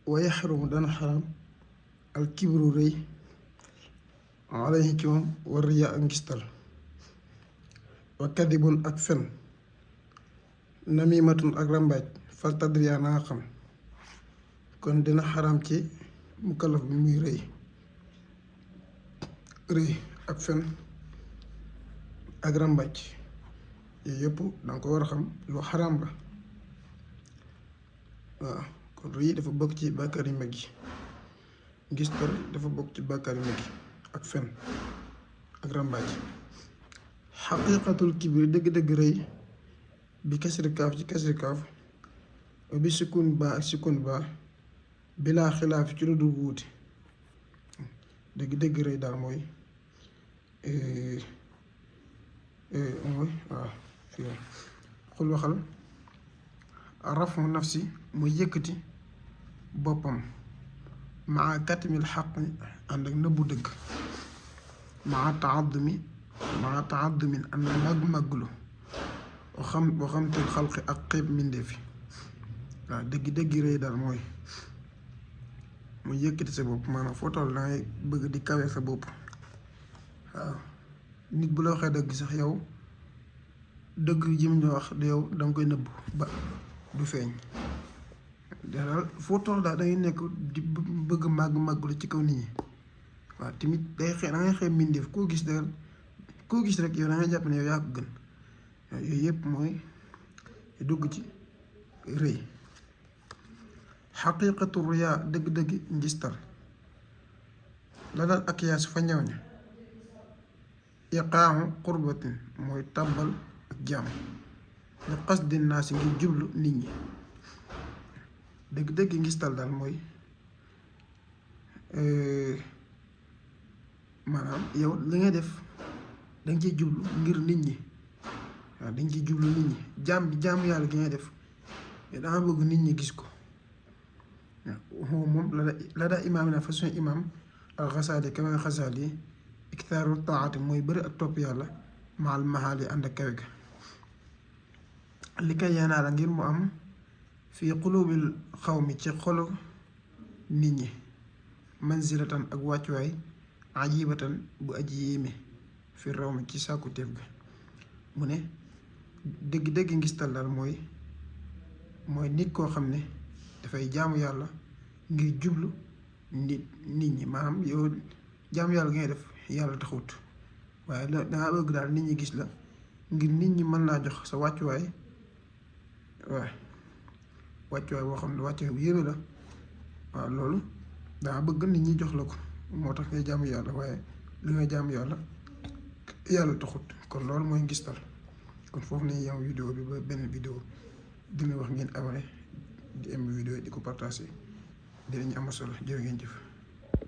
wa yaxrumu dana xaram al kibru rëy alayhi ci moom war riyaa ak ngistal wa kadibun ak fen namimatun ak rambaaj fal tadriya na nga xam kon dina xaram ci mukallaf bi muy rëy ak fen ak rambaaj yooyu yëpp danga ko war a xam lu xaram la waaw kon rëy dafa bokk ci bàkkaar yu mag yi ngistal dafa bokk ci bàkkaar yu mag yi ak fen ak rambaaj xaqiiqatul kibri dëgg-dëgg rëy bi kasri kaaf ci kasri kaaf bi sukun baa ak sukun baa bilaa xilaaf ci lu dul wuute dëgg-dëgg rëy daal mooy waaw xul waxal rafu nafsi muy yëkkati boppam maa katimil xaq ànd ak nëbbu dëgg maa taaddumin ànd ak màgg-màgglu waxam te xalqi ak xeeb mbindeef yi waaw dëgg rëy daal mooy muy yëkkati sa bopp maanaam foo toll dangay bëgg di kawe sa bopp waaw nit bu la waxee dëgg sax yow dëgg jëm ñu wax yow danga koy nëbb ba du feeñ daal foo toll daal dangay nekk di bëgg màgg lu ci kaw nit ñi waaw tamit dangay xeeb mbindeef koo gis rek yow dangay jàpp ne yow yaa ko gën yooyu yëpp mooy dugg ci rëy xaqiiqatu riyaa dëgg-dëgg njistal la daal ak yaas fa ñëw ña iqaamu qurbatin mooy tàbbal ak jaam li qasdi naasi ngir jublu nit ñi dëgg-dëgg njistal daal mooy maanaam yow li ngay def danga ciy jublu ngir nit ñi waaw dañ ciy jublu nit ñi jaam yàlla gi ngay def danga bëgg nit ñi gis ko waaw moom la daa imaam na façon imaam al Xasaali kawe Xasaali iktaaru taati mooy bëri ak topp yàlla maal mahaal yi ànd ak kawe ga li kay yanaala ngir mu am fii xulubil xaw mi ci xolu nit ñi manzilatan ak wàccuwaay ajibatan bu aji yéeme fi raw mi ci sàkku teef ga mu ne dëgg ngistal daal mooy nit koo xam ne dafay jaamu yàlla ngir jublu nit ñi maanaam yow jaamu yàlla ngay def yàlla taxut waaye danga bëgg daal nit ñi gis la ngir nit ñi mën laa jox sa wàccuwaay boo xam ne wàccuwaay bu yéeme la waaw loolu danga bëgg nit ñi jox la ko moo tax ngay jaamu yàlla waaye li ngay jaamu yàlla taxut kon loolu mooy ngistal kon foofu nañu yam vidéo bi ba benn vidéo dina wax ngeen abonné di am vidéo di ko partagé dinañu am solo jërë ngeen jëf